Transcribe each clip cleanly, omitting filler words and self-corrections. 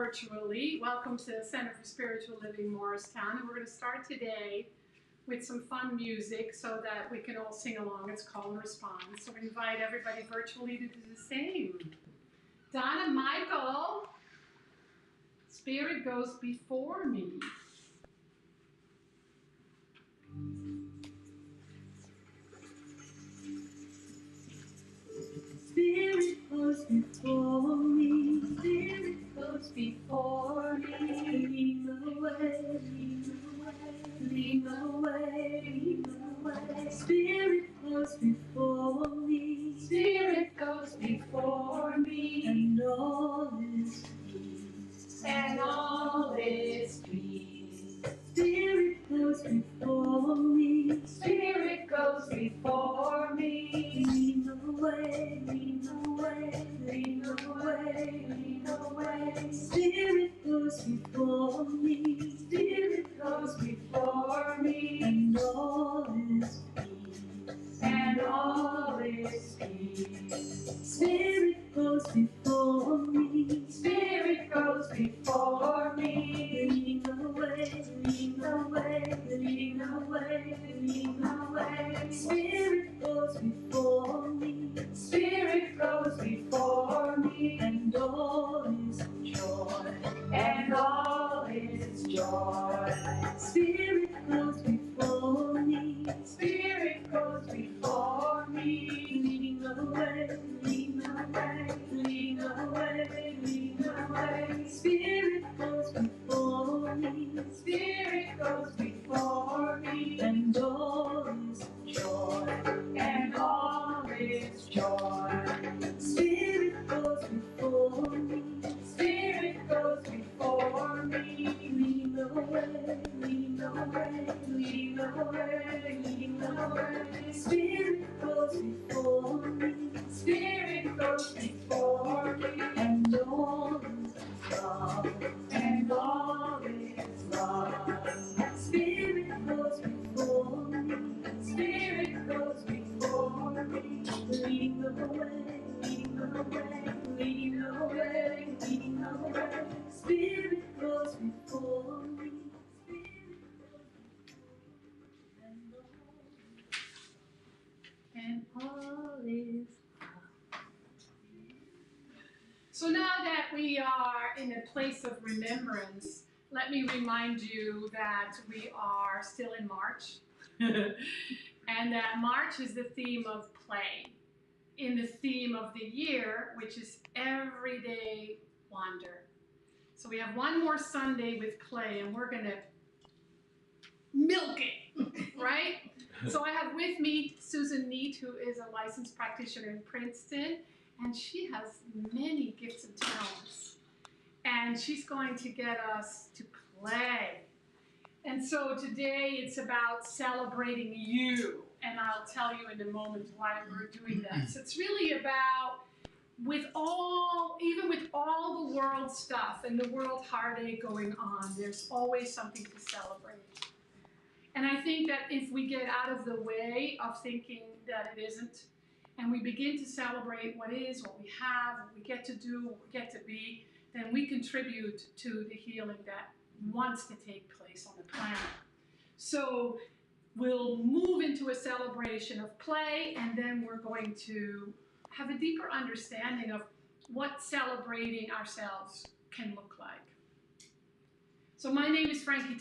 virtually. Welcome to the Center for Spiritual Living Morristown. And we're going to start today with some fun music so that we can all sing along. It's call and response. So we invite everybody virtually to do the same. Donna, Michael, Spirit goes before me. Spirit goes before me, Spirit goes before me. Lead the way, lead the way, lead the way. Spirit goes before me, Spirit goes before me. And all is peace, and all is peace. Spirit goes before me, Spirit goes before me. Lead the way, lead the way, lead the way, lead the way. Spirit goes before me, Spirit goes before me. And all is peace, and all is peace. Spirit goes before me, Spirit goes before me. Lead the way, lead the way, lead the way, lead the way. Spirit goes before me, Spirit goes before me. And all is joy, and all is joy. Spirit goes before me, Spirit goes before me. Leading the way, leading the way, leading the way, leading the way. Spirit goes before me, Spirit goes before me. And all is joy, and all is joy. Spirit goes before me, Spirit goes before me. Leading the way, leading the way, leading the way, leading the way. Spirit goes before me, Spirit goes before me. And all is love, and all is love. Spirit goes before me, Spirit goes before me. Leading the way, leading the way, leading the way, leading the way. Spirit goes before me, And all is love. So now that we are in a place of remembrance, let me remind you that we are still in March. And that March is the theme of play, in the theme of the year, which is everyday wonder. So we have one more Sunday with play, and we're going to milk it, right? So I have with me Susan Niedt, who is a licensed practitioner in Princeton, and she has many gifts and talents. And she's going to get us to play. And so today it's about celebrating you, and I'll tell you in a moment why we're doing that. So it's really about, even with all the world stuff and the world heartache going on, there's always something to celebrate. And I think that if we get out of the way of thinking that it isn't, and we begin to celebrate what is, what we have, what we get to do, what we get to be, then we contribute to the healing that wants to take place on the planet. So we'll move into a celebration of play, and then we're going to have a deeper understanding of what celebrating ourselves can look like. So my name is Frankie,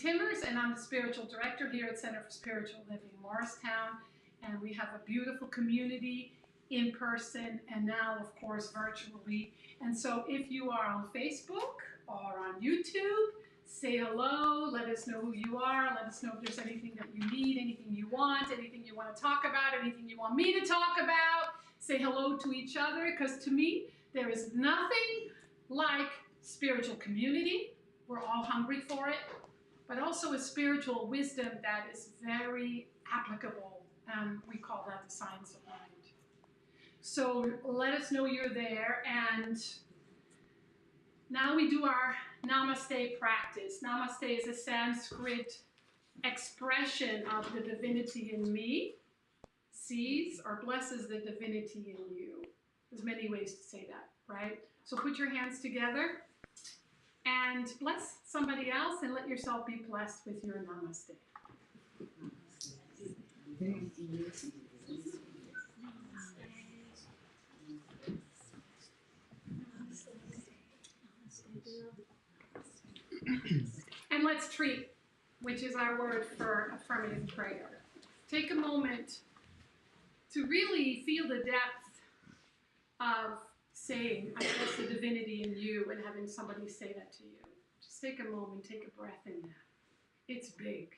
and I'm the spiritual director here at Center for Spiritual Living Morristown, and we have a beautiful community in person and now, of course, virtually. And so if you are on Facebook or on YouTube, say hello, let us know who you are, let us know if there's anything that you need, anything you want to talk about, anything you want me to talk about. Say hello to each other, because to me, there is nothing like spiritual community. We're all hungry for it, but also a spiritual wisdom that is very applicable. We call that the science of mind. So let us know you're there. And now we do our Namaste practice. Namaste is a Sanskrit expression of the divinity in me, sees or blesses the divinity in you. There's many ways to say that, right? So put your hands together. And bless somebody else and let yourself be blessed with your namaste. And let's treat, which is our word for affirmative prayer. Take a moment to really feel the depth of saying, I bless the divinity in you, and having somebody say that to you. Just take a moment, take a breath in that. It's big.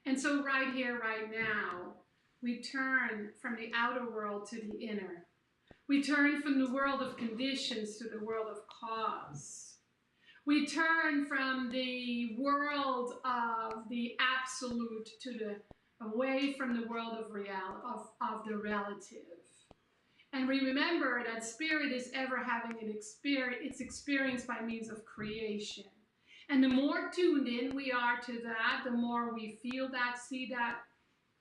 And so right here, right now, we turn from the outer world to the inner. We turn from the world of conditions to the world of cause. We turn from the world of the absolute to the away from the world of the relative. And we remember that spirit is ever having its experience by means of creation. And the more tuned in we are to that, the more we feel that, see that,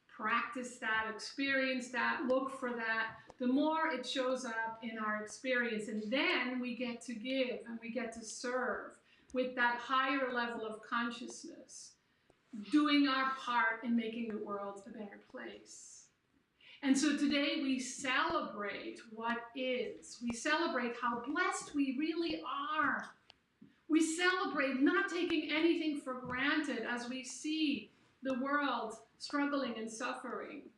practice that, experience that, look for that, the more it shows up in our experience. And then we get to give and we get to serve with that higher level of consciousness, doing our part in making the world a better place. And so today we celebrate what is. We celebrate how blessed we really are. We celebrate not taking anything for granted as we see the world struggling and suffering.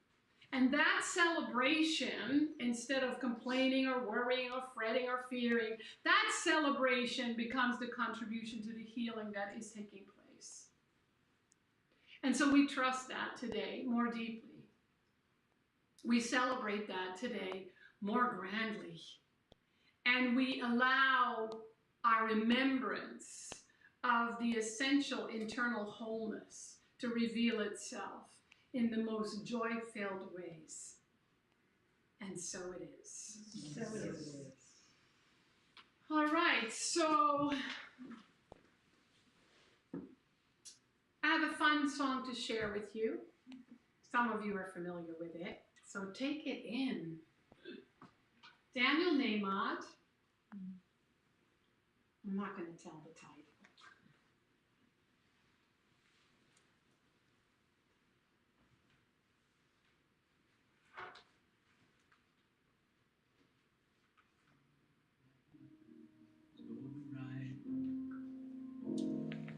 And that celebration, instead of complaining or worrying or fretting or fearing, that celebration becomes the contribution to the healing that is taking place. And so we trust that today more deeply. We celebrate that today more grandly. And we allow our remembrance of the essential internal wholeness to reveal itself in the most joy-filled ways. And so it is. So it is. All right, so I have a fun song to share with you. Some of you are familiar with it, so take it in. Daniel Niedt. I'm not going to tell the title.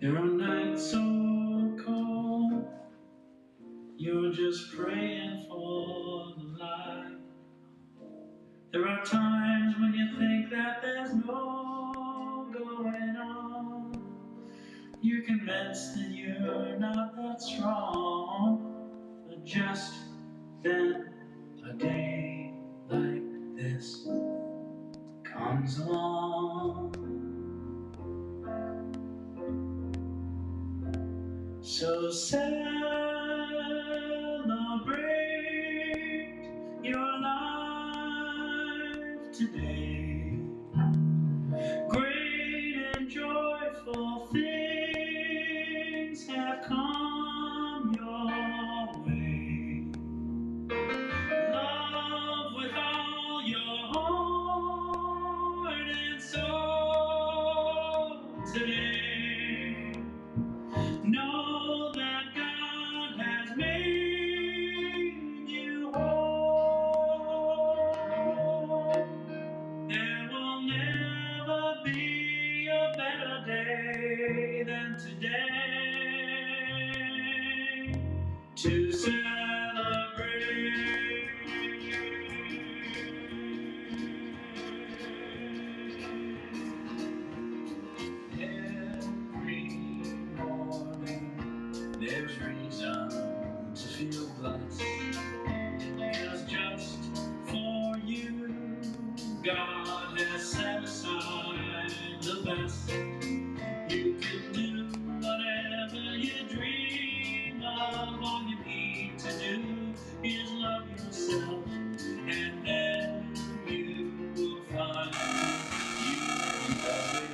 There are nights so cold, you're just praying for the light. There are times when you think that there's no going on. You're convinced that you're not that strong, but just then a day like this comes along. So celebrate your life today. Great and joyful things have come your way. Love with all your heart and soul today. Know that God has made you whole. There will never be a better day than today to celebrate. Every morning there's reason to feel blessed, 'cause just for you God has set aside the best. You can do whatever you dream of. All you need to do is love yourself, and then you will find you love it.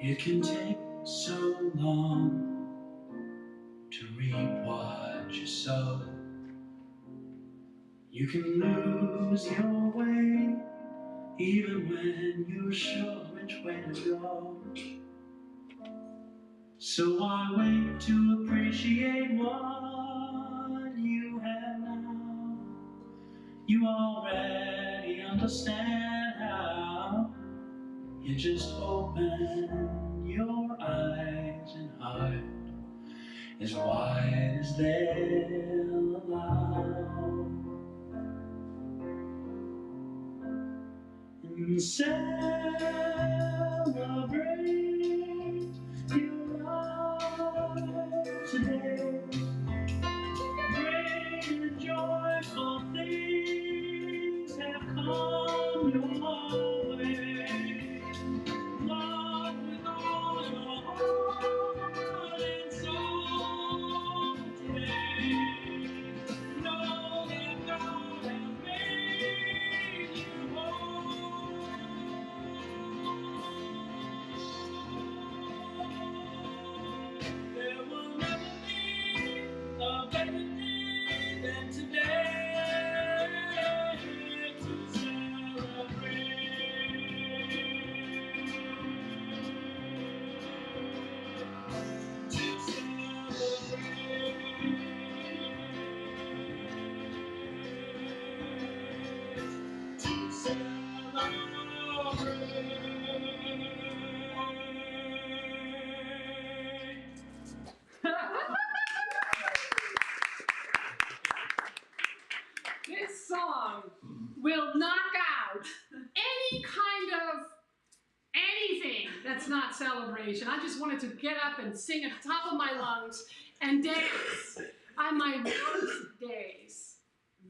It can take so long to reap what you sow. You can lose your way even when you're sure which way to go. So I wait to appreciate what you have now. You already understand how. You just open your eyes and heart as wide as they'll allow. And celebrate your life today. Great and joyful things have come your way. Love with all your heart and soul today. Know that God has made you whole. There will never be a better day than today to celebrate. To celebrate. To celebrate. This song will knock out any kind of anything that's not celebration. I just wanted to get up and sing at the top of my lungs and dance. On my worst days,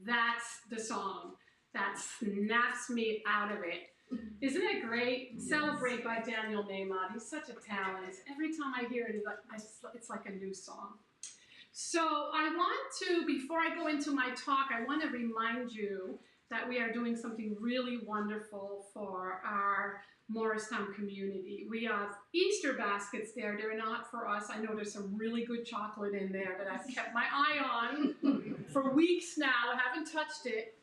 that's the song that snaps me out of it. Isn't it great? Yes. Celebrate by Daniel Niedt. He's such a talent. Every time I hear it, it's like a new song. So I want to, before I go into my talk, I want to remind you that we are doing something really wonderful for our Morristown community. We have Easter baskets there. They're not for us. I know there's some really good chocolate in there that I've kept my eye on for weeks now. I haven't touched it.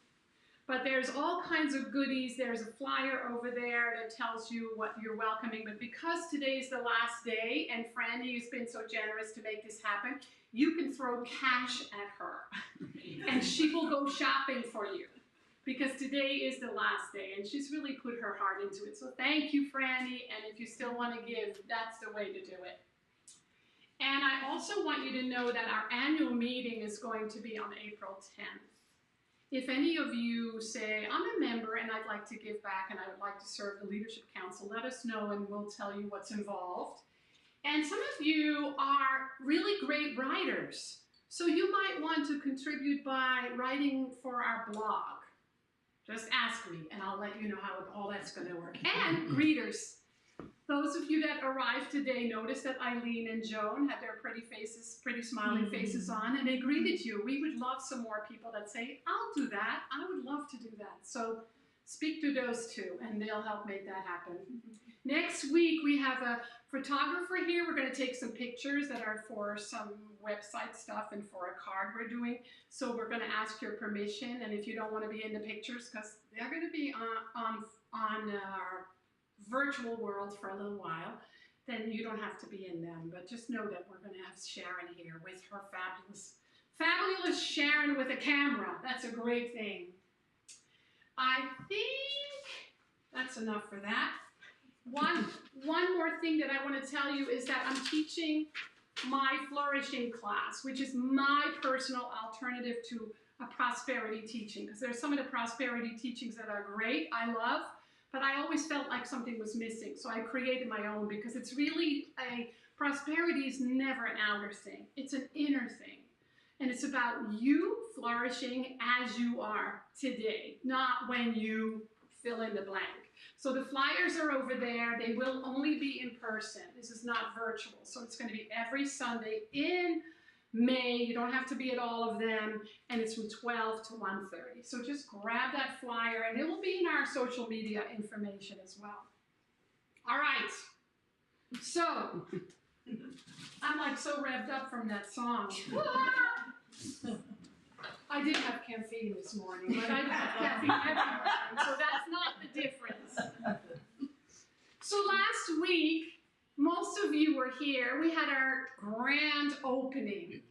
But there's all kinds of goodies. There's a flyer over there that tells you what you're welcoming. But because today's the last day, and Frankie has been so generous to make this happen, you can throw cash at her. And she will go shopping for you. Because today is the last day, and she's really put her heart into it. So thank you, Frankie, and if you still want to give, that's the way to do it. And I also want you to know that our annual meeting is going to be on April 10th. If any of you say, I'm a member and I'd like to give back and I would like to serve the Leadership Council, let us know and we'll tell you what's involved. And some of you are really great writers, so you might want to contribute by writing for our blog. Just ask me, and I'll let you know how all that's going to work. And greeters. Those of you that arrived today noticed that Eileen and Joan had their pretty faces, pretty smiling faces on, and they greeted you. We would love some more people that say, I'll do that. I would love to do that. So speak to those two, and they'll help make that happen. Next week, we have a photographer here. We're going to take some pictures that are for some website stuff and for a card we're doing. So we're going to ask your permission, and if you don't want to be in the pictures, because they're going to be on our virtual world for a little while, then you don't have to be in them. But just know that we're going to have Sharon here with her fabulous Sharon with a camera. That's a great thing. I think that's enough for that. One more thing that I want to tell you is that I'm teaching my flourishing class, which is my personal alternative to a prosperity teaching, because there's some of the prosperity teachings that are great, I love, but I always felt like something was missing, so I created my own, because it's really prosperity is never an outer thing, it's an inner thing. And it's about you flourishing as you are today, not when you fill in the blank. So the flyers are over there. They will only be in person. This is not virtual. So it's going to be every Sunday in May. You don't have to be at all of them. And it's from 12 to 1:30. So just grab that flyer, and it will be in our social media information as well. All right. So, I'm like so revved up from that song. I did have caffeine this morning, but I have caffeine every morning, so that's not the difference. So last week, most of you were here. We had our grand opening.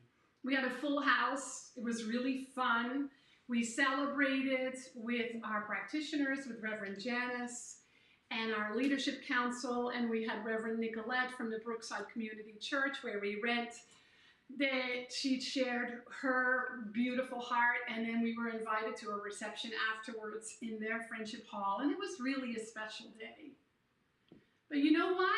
We had a full house. It was really fun. We celebrated with our practitioners, with Reverend Janice and our leadership council, and we had Reverend Nicolette from the Brookside Community Church, where we rent. She shared her beautiful heart, and then we were invited to a reception afterwards in their friendship hall, and it was really a special day. But you know what?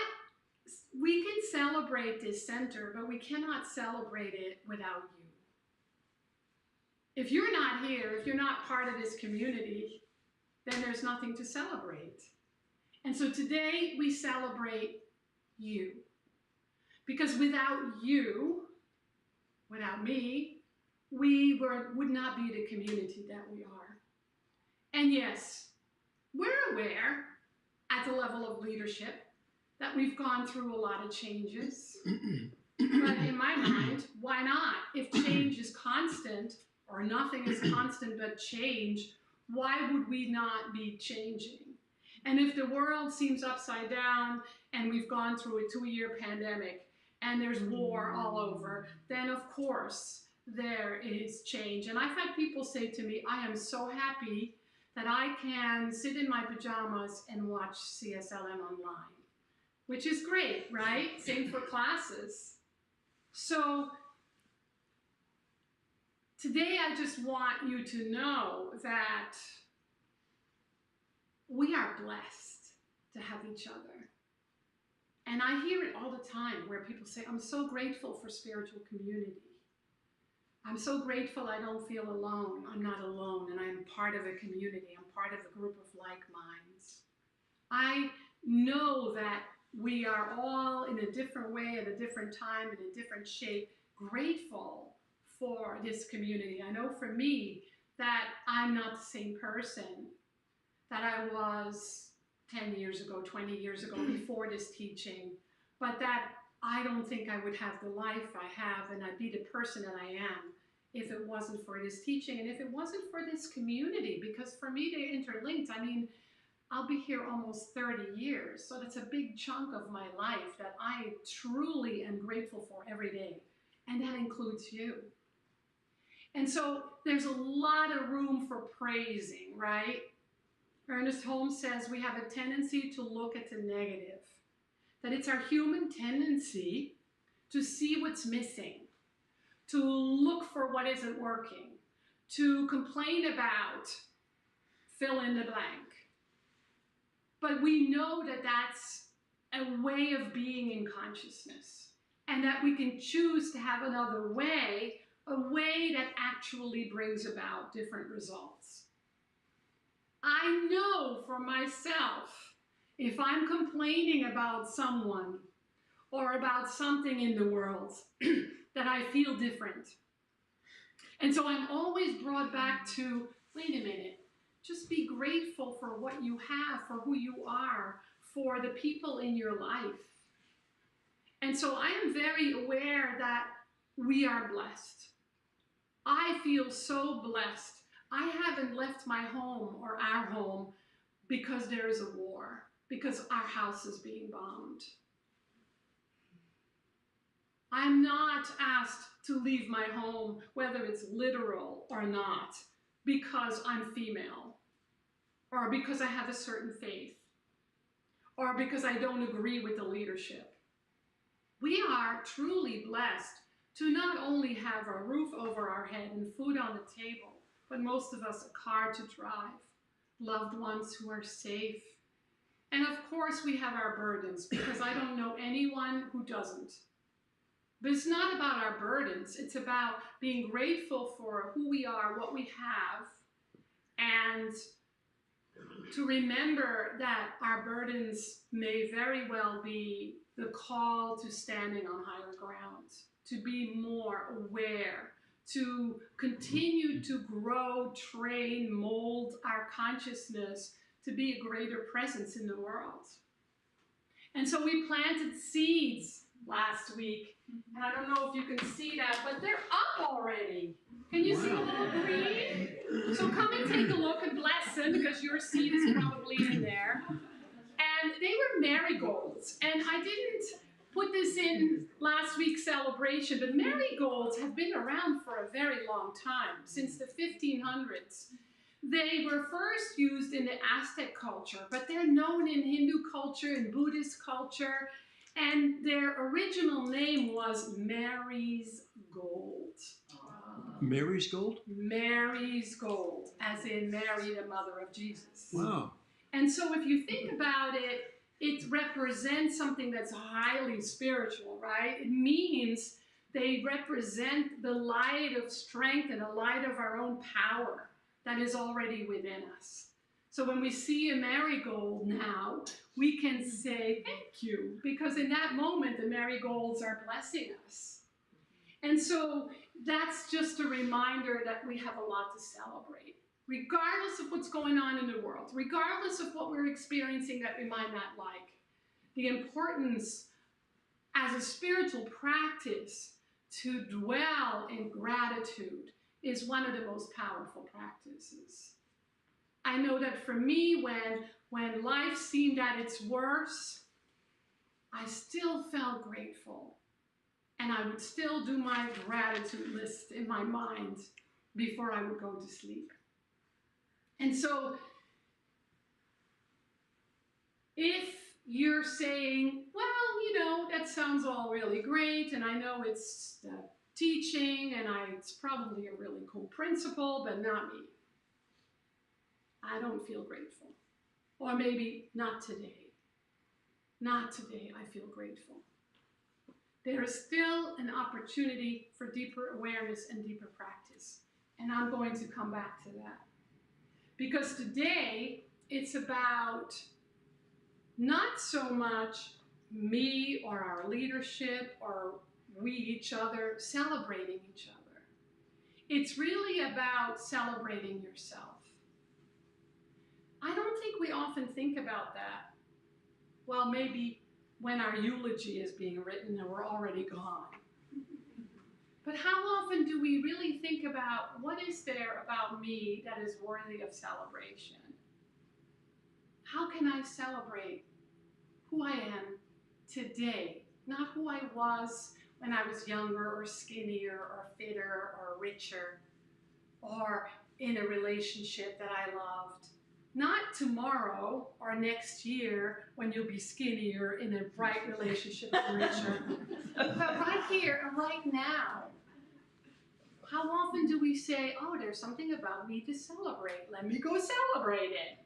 We can celebrate this center, but we cannot celebrate it without you. If you're not here, if you're not part of this community, then there's nothing to celebrate. And so today we celebrate you. Because without you, without me, we would not be the community that we are. And yes, we're aware at the level of leadership that we've gone through a lot of changes. But in my mind, why not? If change is constant, or nothing is constant but change, why would we not be changing? And if the world seems upside down and we've gone through a 2-year pandemic and there's war all over, then of course there is change. And I've had people say to me, I am so happy that I can sit in my pajamas and watch CSLM online, which is great, right? Same for classes. So today I just want you to know that we are blessed to have each other. And I hear it all the time where people say, I'm so grateful for spiritual community. I'm so grateful I don't feel alone. I'm not alone, and I'm part of a community. I'm part of a group of like minds. I know that we are all in a different way, at a different time, in a different shape, grateful for this community. I know for me that I'm not the same person that I was 10 years ago, 20 years ago, before this teaching, but that I don't think I would have the life I have and I'd be the person that I am if it wasn't for this teaching and if it wasn't for this community, because for me they're interlinked. I mean, I'll be here almost 30 years, so that's a big chunk of my life that I truly am grateful for every day, and that includes you. And so there's a lot of room for praising, right? Ernest Holmes says we have a tendency to look at the negative, that it's our human tendency to see what's missing, to look for what isn't working, to complain about fill in the blank. But we know that that's a way of being in consciousness, and that we can choose to have another way, a way that actually brings about different results. I know for myself, if I'm complaining about someone or about something in the world, that I feel different. And so I'm always brought back to, wait a minute, just be grateful for what you have, for who you are, for the people in your life. And so I am very aware that we are blessed. I feel so blessed. I haven't left my home or our home because there is a war, because our house is being bombed. I'm not asked to leave my home, whether it's literal or not, because I'm female, or because I have a certain faith, or because I don't agree with the leadership. We are truly blessed to not only have a roof over our head and food on the table, but most of us a car to drive, loved ones who are safe. And of course we have our burdens, because I don't know anyone who doesn't. But it's not about our burdens, it's about being grateful for who we are, what we have, and to remember that our burdens may very well be the call to standing on higher ground, to be more aware, to continue to grow, train, mold our consciousness to be a greater presence in the world. And so we planted seeds last week. And I don't know if you can see that, but they're up already. Can you see the little green? So come and take a look and bless them, because your seed is probably in there. And they were marigolds. And I didn't put this in last week's celebration, but marigolds have been around for a very long time, since the 1500s. They were first used in the Aztec culture, but they're known in Hindu culture and Buddhist culture, and their original name was Mary's Gold. Mary's Gold? Mary's Gold, as in Mary, the mother of Jesus. Wow. And so if you think about it, it represents something that's highly spiritual, right? It means they represent the light of strength and the light of our own power that is already within us. So when we see a marigold now, we can say thank you, because in that moment the marigolds are blessing us. And so that's just a reminder that we have a lot to celebrate. Regardless of what's going on in the world, regardless of what we're experiencing that we might not like, the importance as a spiritual practice to dwell in gratitude is one of the most powerful practices. I know that for me, when life seemed at its worst, I still felt grateful. And I would still do my gratitude list in my mind before I would go to sleep. And so, if you're saying, well, you know, that sounds all really great, and I know it's teaching, and it's probably a really cool principle, but not me. I don't feel grateful. Or maybe not today. Not today, I feel grateful. There is still an opportunity for deeper awareness and deeper practice. And I'm going to come back to that. Because today, it's about not so much me or our leadership or we each other celebrating each other. It's really about celebrating yourself. I don't think we often think about that. Well, maybe when our eulogy is being written and we're already gone. But how often do we really think about what is there about me that is worthy of celebration? How can I celebrate who I am today, not who I was when I was younger or skinnier or fitter or richer or in a relationship that I loved? Not tomorrow or next year when you'll be skinnier in a bright relationship and richer, but right here and right now. How often do we say, oh, there's something about me to celebrate. Let me go celebrate it.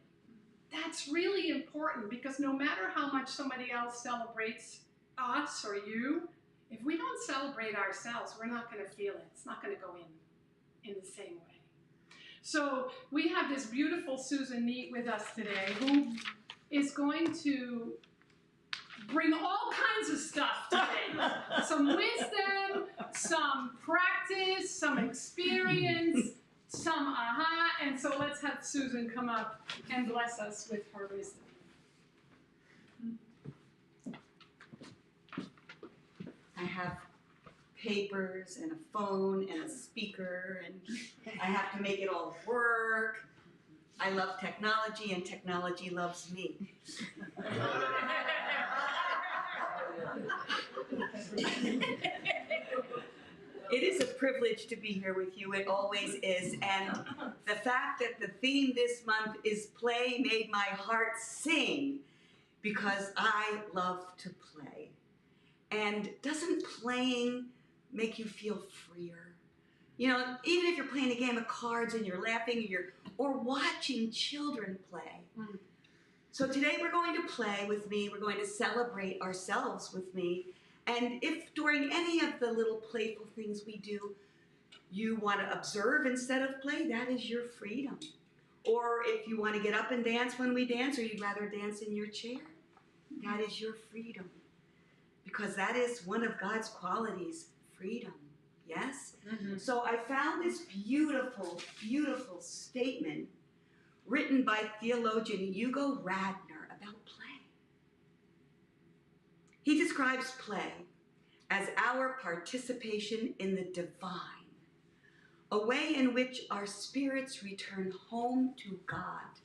That's really important, because no matter how much somebody else celebrates us or you, if we don't celebrate ourselves, we're not going to feel it. It's not going to go in the same way. So we have this beautiful Susan Niedt with us today, who is going to bring all kinds of stuff today. Some wisdom, some practice, some experience, some aha. And so let's have Susan come up and bless us with her wisdom. I have papers and a phone and a speaker, and I have to make it all work. I love technology, and technology loves me. It is a privilege to be here with you. It always is. And the fact that the theme this month is play made my heart sing, because I love to play. And doesn't playing make you feel freer? You know, even if you're playing a game of cards and you're laughing or watching children play. Mm. So today we're going to play with me. We're going to celebrate ourselves with me. And if during any of the little playful things we do, you want to observe instead of play, that is your freedom. Or if you want to get up and dance when we dance, or you'd rather dance in your chair, that is your freedom. Because that is one of God's qualities, freedom. Yes? Mm-hmm. So I found this beautiful, beautiful statement written by theologian Hugo Radner about play. He describes play as our participation in the divine, a way in which our spirits return home to God.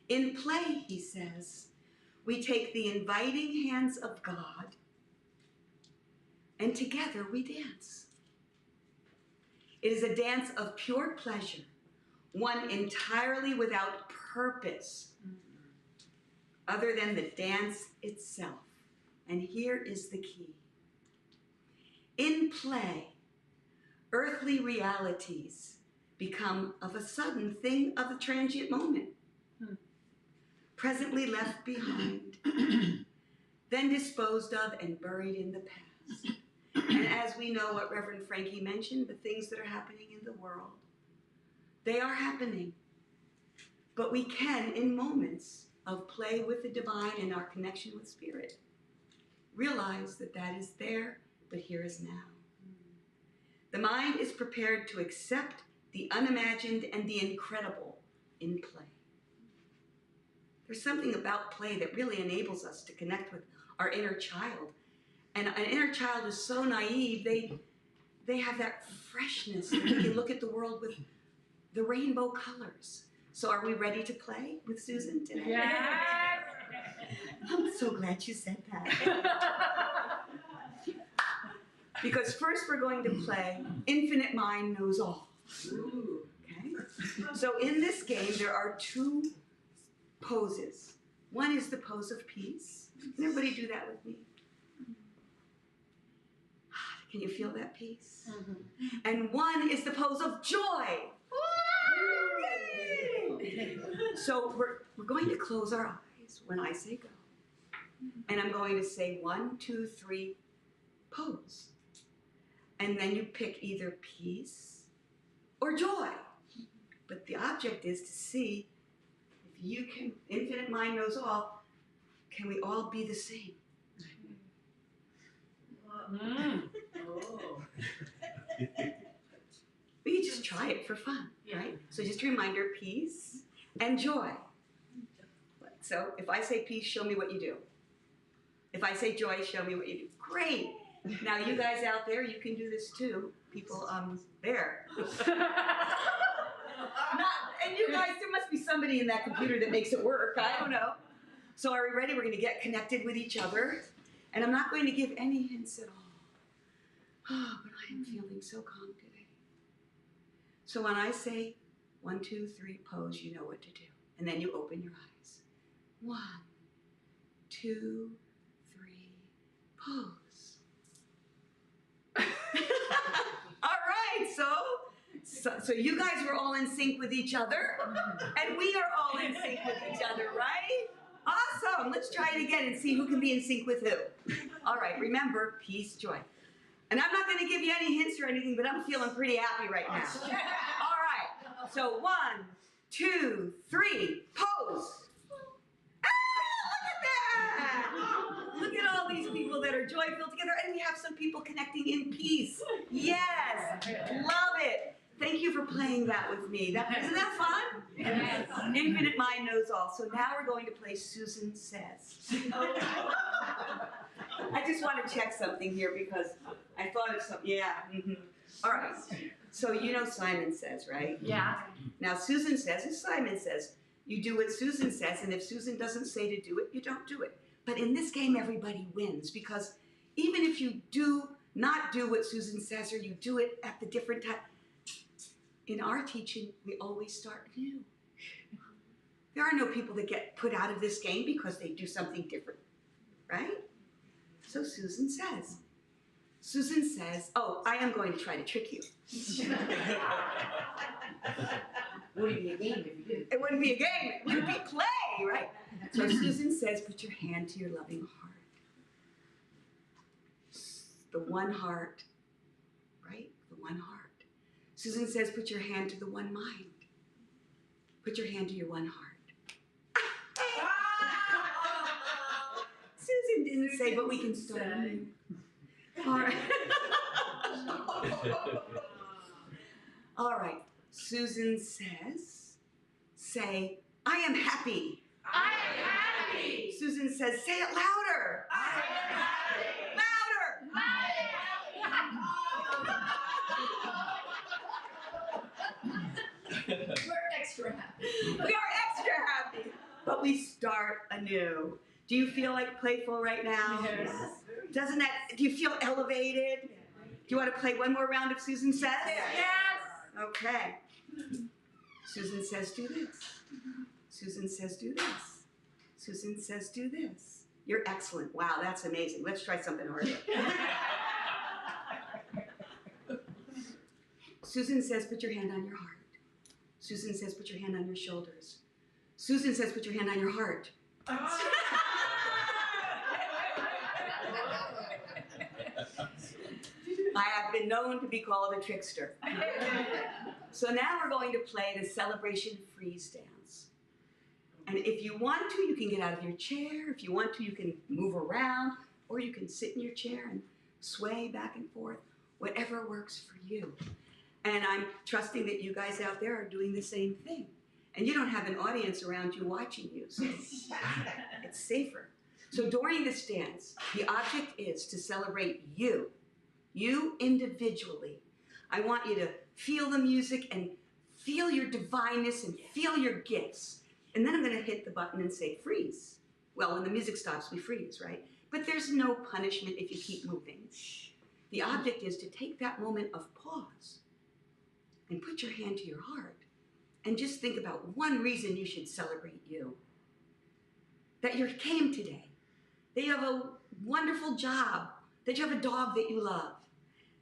In play, he says, we take the inviting hands of God and together we dance. It is a dance of pure pleasure, one entirely without purpose, other than the dance itself. And here is the key. In play, earthly realities become of a sudden thing of a transient moment, presently left behind, then disposed of and buried in the past. And as we know what Reverend Frankie mentioned, the things that are happening in the world, they are happening. But we can, in moments of play with the divine and our connection with spirit, realize that that is there, but here is now. The mind is prepared to accept the unimagined and the incredible in play. There's something about play that really enables us to connect with our inner child. And an inner child is so naive, they have that freshness that they can look at the world with the rainbow colors. So are we ready to play with Susan today? Yes. I'm so glad you said that. Because first we're going to play Infinite Mind Knows All. Okay? So in this game there are two poses. One is the pose of peace. Can everybody do that with me? Can you feel that peace? And one is the pose of joy. Yay! So we're going to close our eyes when I say go. And I'm going to say 1, 2, 3, pose. And then you pick either peace or joy. But the object is to see if you can, infinite mind knows all, can we all be the same? But you just try it for fun, right? So just a reminder, peace and joy. So if I say peace, show me what you do. If I say joy, show me what you do. Great. Now you guys out there, you can do this too. People there. And you guys, there must be somebody in that computer that makes it work. I don't know. So are we ready? We're going to get connected with each other. And I'm not going to give any hints at all. Oh, but I am feeling so calm today. So when I say 1, 2, 3, pose, you know what to do. And then you open your eyes. 1, 2, 3, pose. All right, so you guys were all in sync with each other, and we are all in sync with each other, right? Awesome. Let's try it again and see who can be in sync with who. All right, remember, peace, joy. And I'm not going to give you any hints or anything, but I'm feeling pretty happy right now. All right. So 1, 2, 3, pose. Ah, look at that. Look at all these people that are joy-filled together, and we have some people connecting in peace. Yes. Love it. Thank you for playing that with me. Isn't that fun? Yes. Infinite Mind Knows All. So now we're going to play Susan Says. I just want to check something here because I thought of something. Yeah. All right. So you know Simon Says, right? Yeah. Now Susan Says is Simon Says. You do what Susan says, and if Susan doesn't say to do it, you don't do it. But in this game, everybody wins because even if you do not do what Susan says or you do it at the different time, in our teaching, we always start new. There are no people that get put out of this game because they do something different, right? So Susan says. Susan says, oh, I am going to try to trick you. Wouldn't be a game if you did. It wouldn't be a game, it would be play, right? So Susan says, put your hand to your loving heart. The one heart, right? The one heart. Susan says, put your hand to the one mind. Put your hand to your one heart. Susan didn't say, but we can start anew. All right. All right. Susan says, say, I am happy. I am happy. happy. Susan says, say it louder. I am happy. Louder. I am happy. We're extra happy. We are extra happy. But we start anew. Do you feel like playful right now? Yes. Doesn't that, do you feel elevated? Do you want to play one more round of Susan Says? Yes. Okay. Susan says do this. Susan says do this. Susan says do this. You're excellent. Wow, that's amazing. Let's try something harder. Susan says put your hand on your heart. Susan says put your hand on your shoulders. Susan says put your hand on your heart. I have been known to be called a trickster. So now we're going to play the celebration freeze dance. And if you want to, you can get out of your chair. If you want to, you can move around, or you can sit in your chair and sway back and forth, whatever works for you. And I'm trusting that you guys out there are doing the same thing. And you don't have an audience around you watching you, so it's safer. So during this dance, the object is to celebrate you individually. I want you to feel the music and feel your divineness and feel your gifts. And then I'm going to hit the button and say freeze. Well, when the music stops, we freeze, right? But there's no punishment if you keep moving. The object is to take that moment of pause and put your hand to your heart and just think about one reason you should celebrate you. That you came today, that you have a wonderful job, that you have a dog that you love,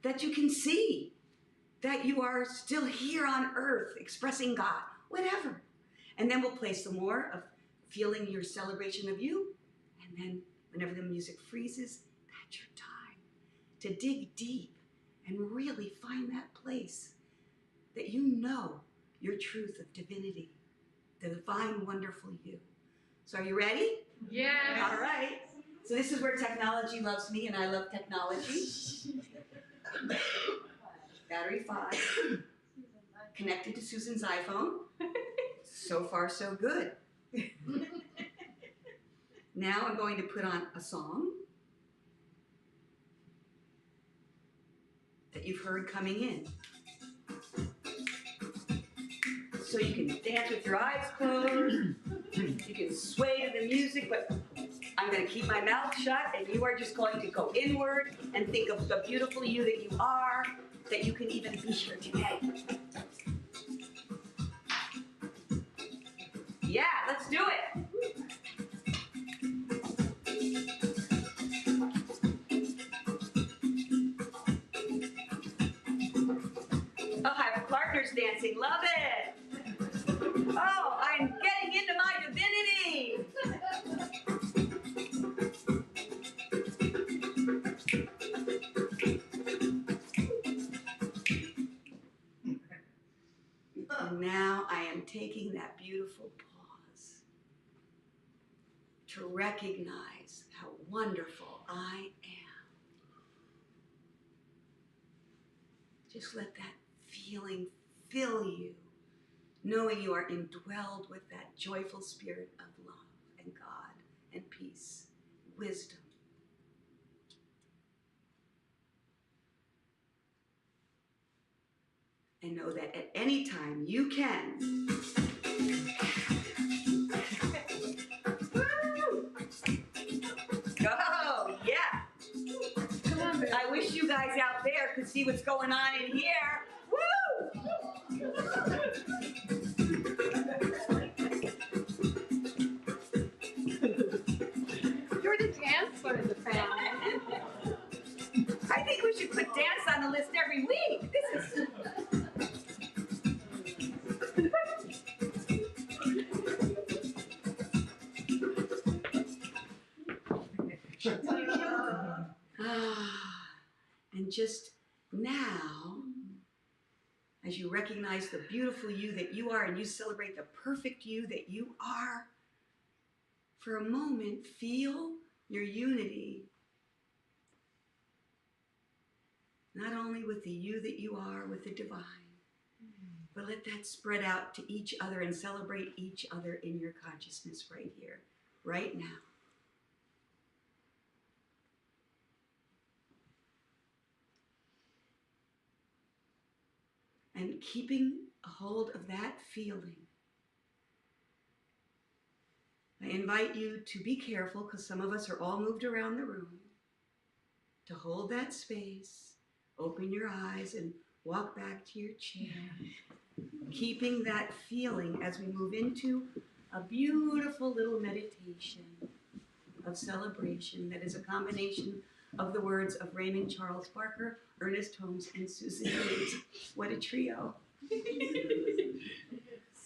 that you can see, that you are still here on earth expressing God, whatever. And then we'll play some more of feeling your celebration of you. And then whenever the music freezes, that's your time to dig deep and really find that place that you know your truth of divinity, the divine, wonderful you. So are you ready? Yes. All right. So this is where technology loves me and I love technology. Battery 5. Connected to Susan's iPhone. So far, so good. Now I'm going to put on a song that you've heard coming in. So you can dance with your eyes closed. You can sway to the music, but I'm going to keep my mouth shut, and you are just going to go inward and think of the beautiful you that you are, that you can even be here today. Yeah, let's do it. Oh, I have partners dancing. Love it. Oh, I'm getting into my divinity. And now I am taking that beautiful pause to recognize how wonderful I am. Just let that feeling fill you, knowing you are indwelled with that joyful spirit of love and God and peace, wisdom. And know that at any time you can. Oh, yeah. Come on, baby. I wish you guys out there could see what's going on in here. Woo! You're the dancer in the family. I think we should put dance on the list every week. This is... And just now, as you recognize the beautiful you that you are and you celebrate the perfect you that you are, for a moment, feel your unity, not only with the you that you are, with the divine, but let that spread out to each other and celebrate each other in your consciousness right here, right now. And keeping a hold of that feeling, I invite you to be careful, because some of us are all moved around the room, to hold that space, open your eyes, and walk back to your chair, keeping that feeling as we move into a beautiful little meditation of celebration that is a combination of the words of Raymond Charles Barker, Ernest Holmes, and Susan Niedt. What a trio.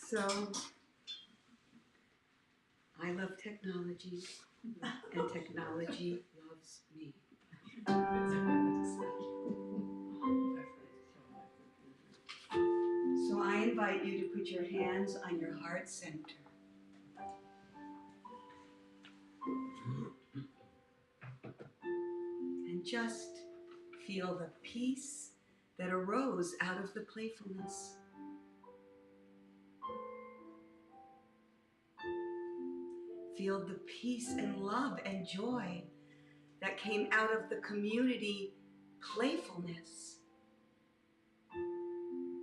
So, I love technology, and technology loves me. So I invite you to put your hands on your heart center. And just feel the peace that arose out of the playfulness. Feel the peace and love and joy that came out of the community playfulness.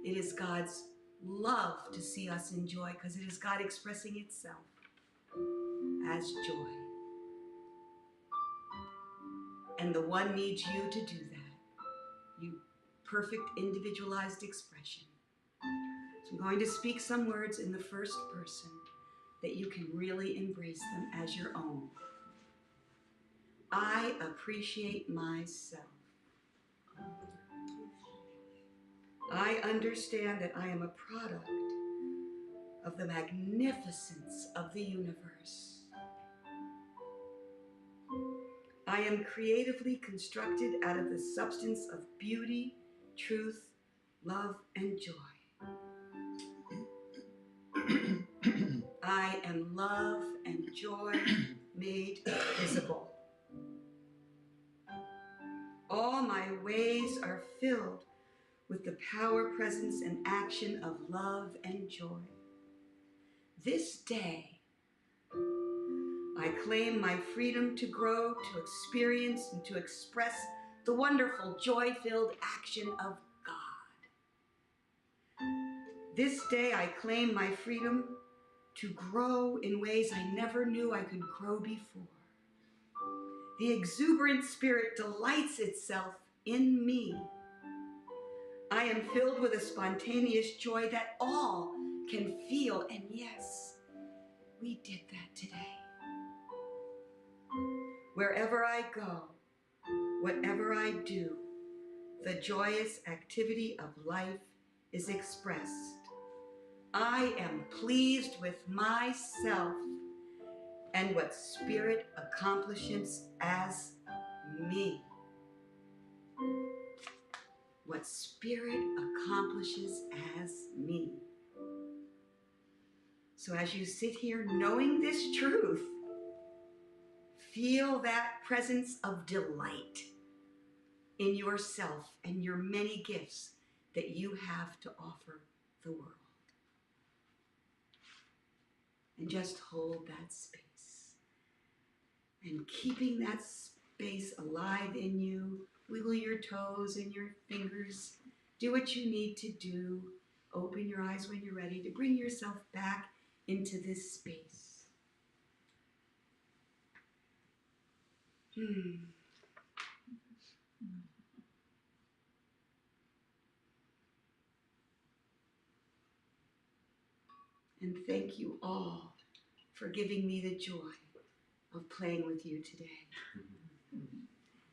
It is God's love to see us enjoy, because it is God expressing itself as joy. And the one needs you to do that. You perfect individualized expression. So I'm going to speak some words in the first person that you can really embrace them as your own. I appreciate myself. I understand that I am a product of the magnificence of the universe. I am creatively constructed out of the substance of beauty, truth, love, and joy. I am love and joy made visible. All my ways are filled with the power, presence, and action of love and joy. This day, I claim my freedom to grow, to experience, and to express the wonderful, joy-filled action of God. This day, I claim my freedom to grow in ways I never knew I could grow before. The exuberant spirit delights itself in me. I am filled with a spontaneous joy that all can feel, and yes, we did that today. Wherever I go, whatever I do, the joyous activity of life is expressed. I am pleased with myself and what Spirit accomplishes as me. What Spirit accomplishes as me. So as you sit here knowing this truth, feel that presence of delight in yourself and your many gifts that you have to offer the world. And just hold that space. And keeping that space alive in you, wiggle your toes and your fingers. Do what you need to do. Open your eyes when you're ready to bring yourself back into this space. And thank you all for giving me the joy of playing with you today.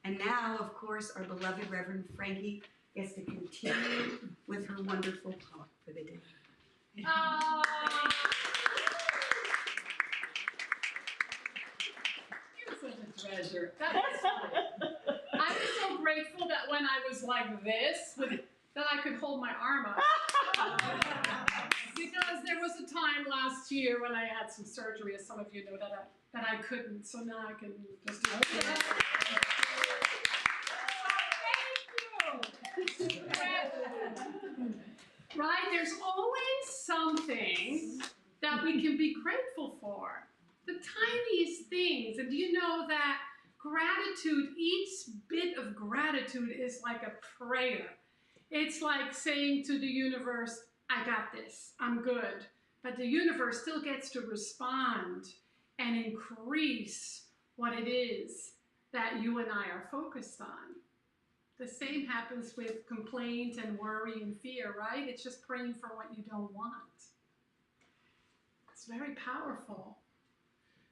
And now, of course, our beloved Reverend Frankie gets to continue with her wonderful talk for the day. Oh. You're such a treasure. That was funny. I was so grateful that when I was like this, that I could hold my arm up. Because there was a time last year when I had some surgery, as some of you know, that I couldn't. So now I can just do it. Thank you. Right? There's always something that we can be grateful for. The tiniest things. And do you know that gratitude, each bit of gratitude is like a prayer. It's like saying to the universe, I got this, I'm good. But the universe still gets to respond and increase what it is that you and I are focused on. The same happens with complaint and worry and fear, right? It's just praying for what you don't want. It's very powerful.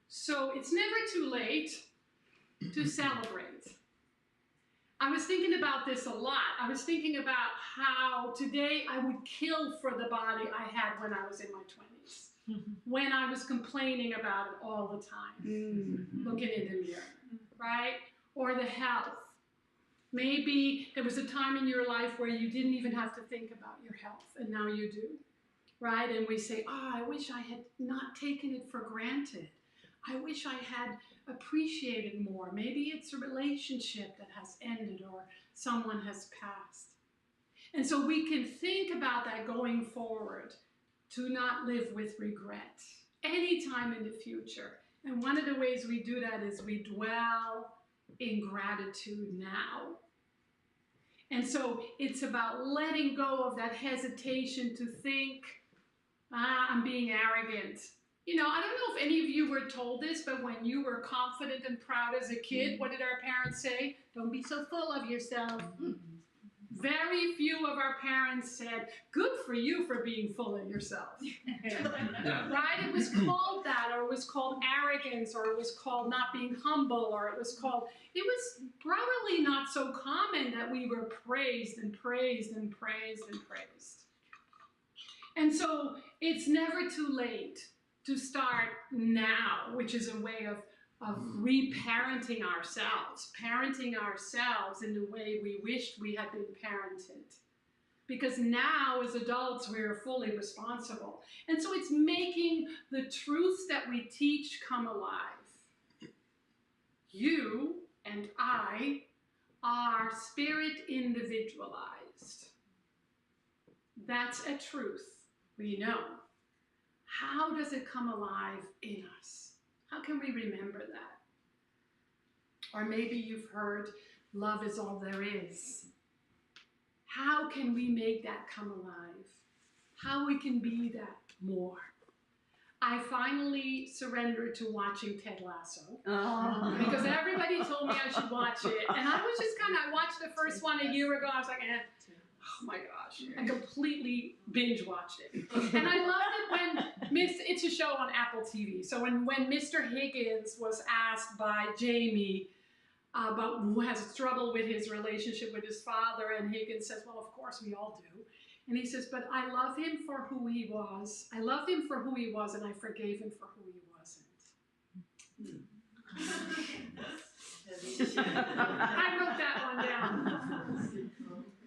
So it's never too late to celebrate. I was thinking about this a lot. I was thinking about how today I would kill for the body I had when I was in my 20s, when I was complaining about it all the time, looking in the mirror, right? Or the health. Maybe there was a time in your life where you didn't even have to think about your health, and now you do, right? And we say, oh, I wish I had not taken it for granted. I wish I had appreciated more. Maybe it's a relationship that has ended or someone has passed. And so we can think about that going forward, to not live with regret anytime in the future. And one of the ways we do that is we dwell in gratitude now. And so it's about letting go of that hesitation to think, I'm being arrogant. You know, I don't know if any of you were told this, but when you were confident and proud as a kid, what did our parents say? Don't be so full of yourself. Very few of our parents said, good for you for being full of yourself. Right? It was called that, or it was called arrogance, or it was called not being humble, or it was probably not so common that we were praised and praised and praised and praised. And so it's never too late to start now, which is a way of reparenting ourselves, parenting ourselves in the way we wished we had been parented. Because now, as adults, we're fully responsible. And so it's making the truths that we teach come alive. You and I are spirit individualized. That's a truth we know. How does it come alive in us? How can we remember that? Or maybe you've heard, love is all there is. How can we make that come alive? How we can be that more? I finally surrendered to watching Ted Lasso. Because everybody told me I should watch it. And I was just I watched the first one a year ago. I was like, oh my gosh. I completely binge watched it. And I loved it when it's a show on Apple TV. So when Mr. Higgins was asked by Jamie about who has trouble with his relationship with his father, and Higgins says, well, of course we all do. And he says, but I love him for who he was. I loved him for who he was, and I forgave him for who he wasn't. I wrote that one down.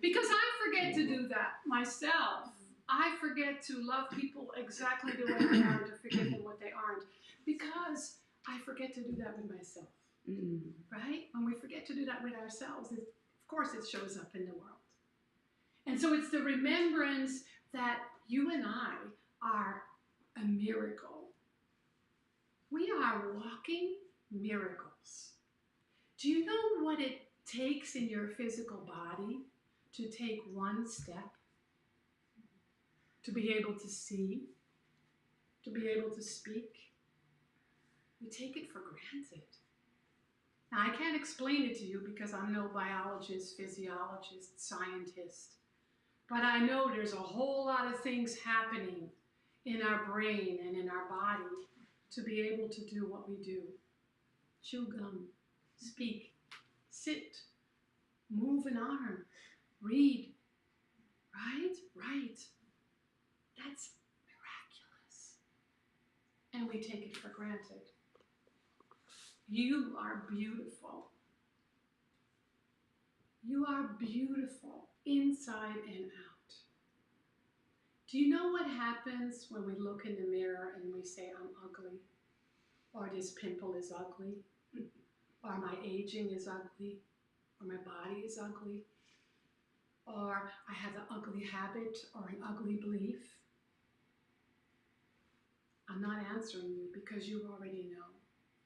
Because I forget to do that myself. I forget to love people exactly the way they are, to forgive them what they aren't. Because I forget to do that with myself. Right? When we forget to do that with ourselves, of course it shows up in the world. And so it's the remembrance that you and I are a miracle. We are walking miracles. Do you know what it takes in your physical body to take one step? To be able to see? To be able to speak? We take it for granted. Now, I can't explain it to you because I'm no biologist, physiologist, scientist. But I know there's a whole lot of things happening in our brain and in our body to be able to do what we do. Chew gum, speak, sit, move an arm, read. Right? Right. That's miraculous. And we take it for granted. You are beautiful. You are beautiful inside and out. Do you know what happens when we look in the mirror and we say, I'm ugly? Or this pimple is ugly? Or my aging is ugly? Or my body is ugly? Or I have an ugly habit or an ugly belief? I'm not answering you because you already know.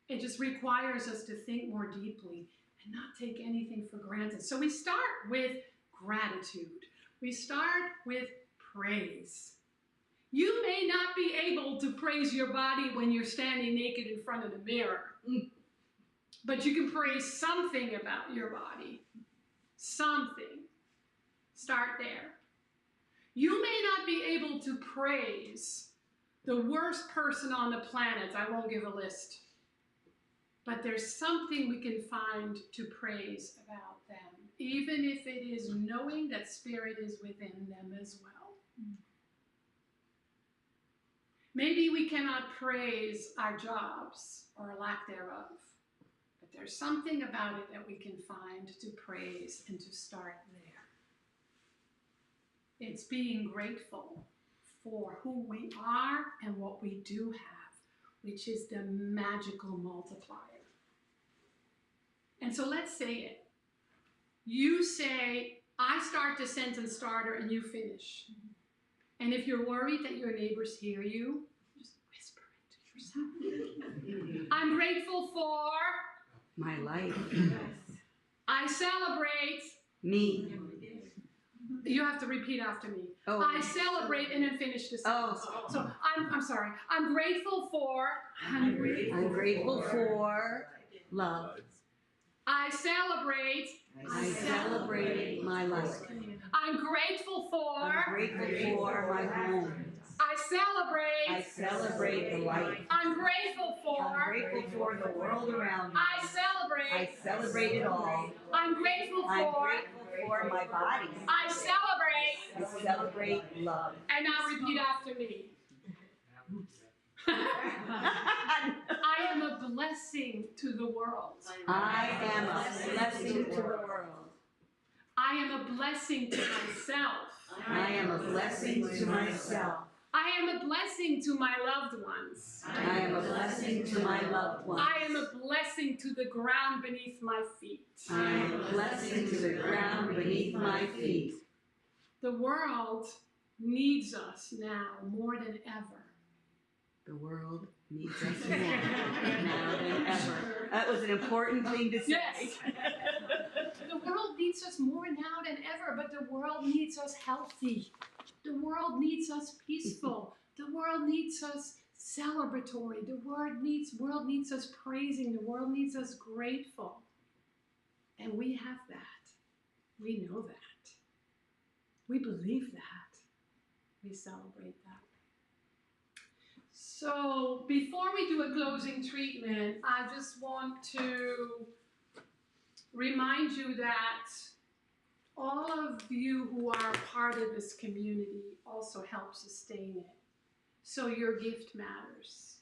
It just requires us to think more deeply and not take anything for granted. So we start with gratitude. We start with praise. You may not be able to praise your body when you're standing naked in front of the mirror, but you can praise something about your body. Something. Start there. You may not be able to praise the worst person on the planet. I won't give a list. But there's something we can find to praise about them, even if it is knowing that Spirit is within them as well. Maybe we cannot praise our jobs or lack thereof, but there's something about it that we can find to praise and to start there. It's being grateful for who we are and what we do have, which is the magical multiplier. And so let's say it. You say, I start the sentence starter and you finish. And if you're worried that your neighbors hear you, just whisper it to yourself. I'm grateful for My life. I celebrate Me. You have to repeat after me. Oh. I celebrate and then finish the sentence. Oh. So I'm sorry. I'm grateful for I'm grateful for love. I celebrate my life. I'm grateful for I'm grateful for my home. I celebrate the life. I'm grateful for I'm grateful for the world around me. I celebrate it all. I'm grateful I'm for grateful for my body. I celebrate celebrate love. And now repeat after me. I am a blessing to the world. I am a blessing to the world. I am a blessing to myself. I am a blessing to myself. I am a blessing to my loved ones. I am a blessing to my loved ones. I am a blessing to the ground beneath my feet. I am a blessing to the ground beneath my feet. The world needs us now more than ever. The world needs us more now than ever. That was an important thing to say. Yes. The world needs us more now than ever, but the world needs us healthy. The world needs us peaceful. The world needs us celebratory. The world needs us praising. The world needs us grateful. And we have that. We know that. We believe that. We celebrate that. So before we do a closing treatment, I just want to remind you that all of you who are part of this community also help sustain it. So your gift matters.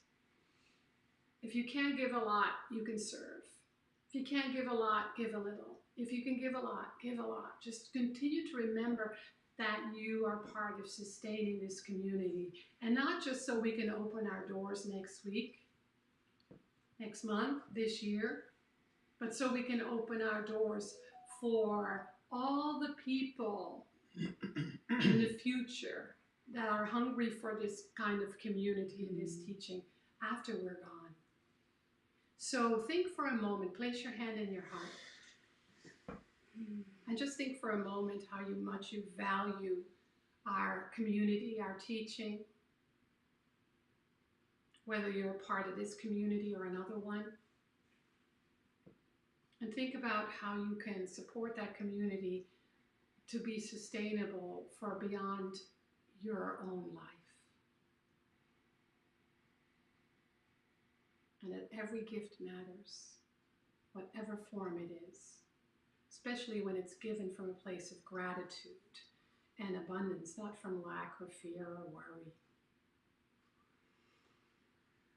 If you can't give a lot, you can serve. If you can't give a lot, give a little. If you can give a lot, give a lot. Just continue to remember that you are part of sustaining this community. And not just so we can open our doors next week, next month, this year, but so we can open our doors for all the people in the future that are hungry for this kind of community and this teaching after we're gone. So think for a moment, place your hand in your heart. And just think for a moment how much you value our community, our teaching, whether you're a part of this community or another one. And think about how you can support that community to be sustainable for beyond your own life. And that every gift matters, whatever form it is, especially when it's given from a place of gratitude and abundance, not from lack or fear or worry.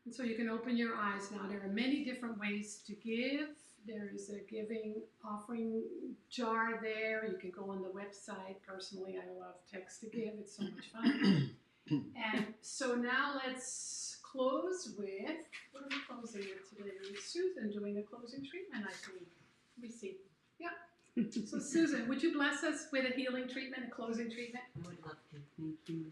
And so you can open your eyes now. There are many different ways to give. There is a giving offering jar there. You can go on the website. Personally, I love Text to Give. It's so much fun. And so now let's close with, what are we closing with today? Susan doing a closing treatment, I think. Let me see. Yeah. So Susan, would you bless us with a healing treatment, a closing treatment? I would love to. Thank you.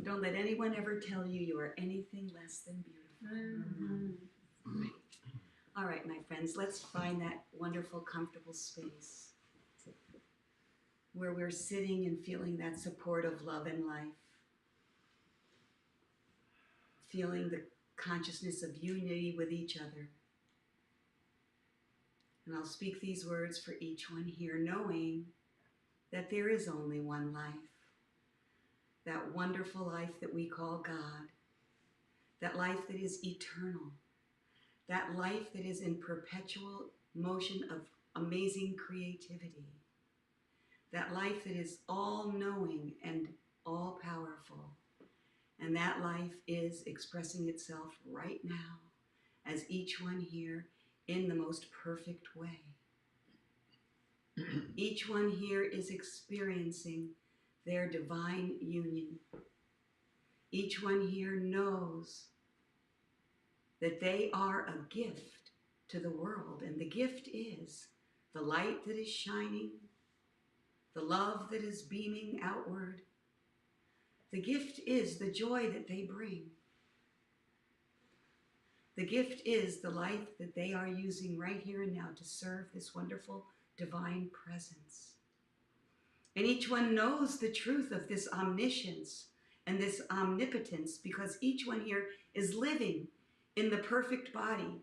Don't let anyone ever tell you you are anything less than beautiful. All right, my friends, let's find that wonderful, comfortable space where we're sitting and feeling that support of love and life, feeling the consciousness of unity with each other. And I'll speak these words for each one here, knowing that there is only one life, that wonderful life that we call God, that life that is eternal, that life that is in perpetual motion of amazing creativity, that life that is all-knowing and all-powerful, and that life is expressing itself right now as each one here in the most perfect way. Each one here is experiencing their divine union. Each one here knows that they are a gift to the world, and the gift is the light that is shining, the love that is beaming outward. The gift is the joy that they bring. The gift is the light that they are using right here and now to serve this wonderful divine presence. And each one knows the truth of this omniscience and this omnipotence because each one here is living in the perfect body.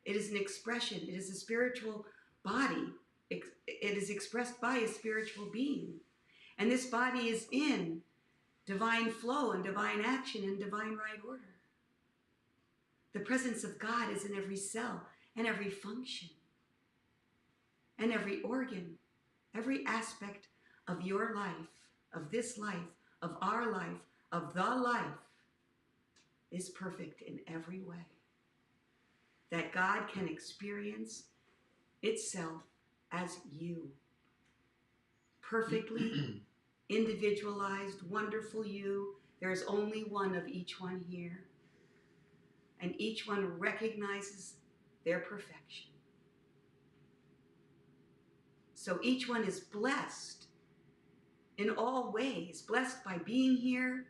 It is an expression. It is a spiritual body. It is expressed by a spiritual being. And this body is in divine flow and divine action and divine right order. The presence of God is in every cell and every function and every organ, every aspect of your life, of this life, of our life, of the life is perfect in every way. That God can experience itself as you. Perfectly individualized, wonderful you. There's only one of each one here. And each one recognizes their perfection. So each one is blessed in all ways, blessed by being here,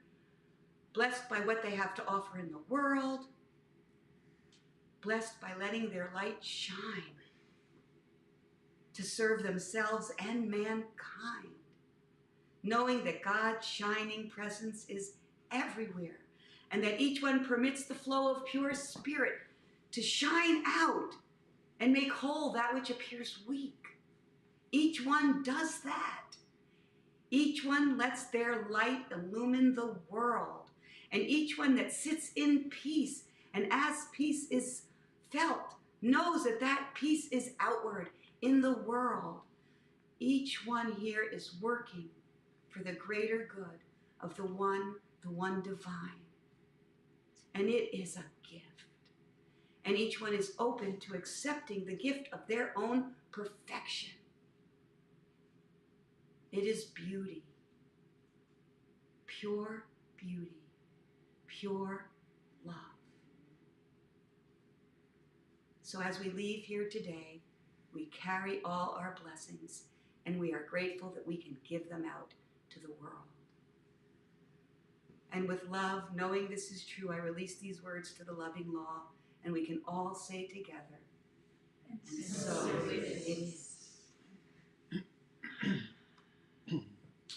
blessed by what they have to offer in the world, blessed by letting their light shine to serve themselves and mankind, knowing that God's shining presence is everywhere, and that each one permits the flow of pure spirit to shine out and make whole that which appears weak. Each one does that. Each one lets their light illumine the world. And each one that sits in peace, and as peace is felt, knows that that peace is outward in the world. Each one here is working for the greater good of the one divine. And it is a gift. And each one is open to accepting the gift of their own perfection. It is beauty. Pure beauty. Pure love. So as we leave here today, we carry all our blessings, and we are grateful that we can give them out to the world. And with love, knowing this is true, I release these words to the loving law, and we can all say together, and so it is.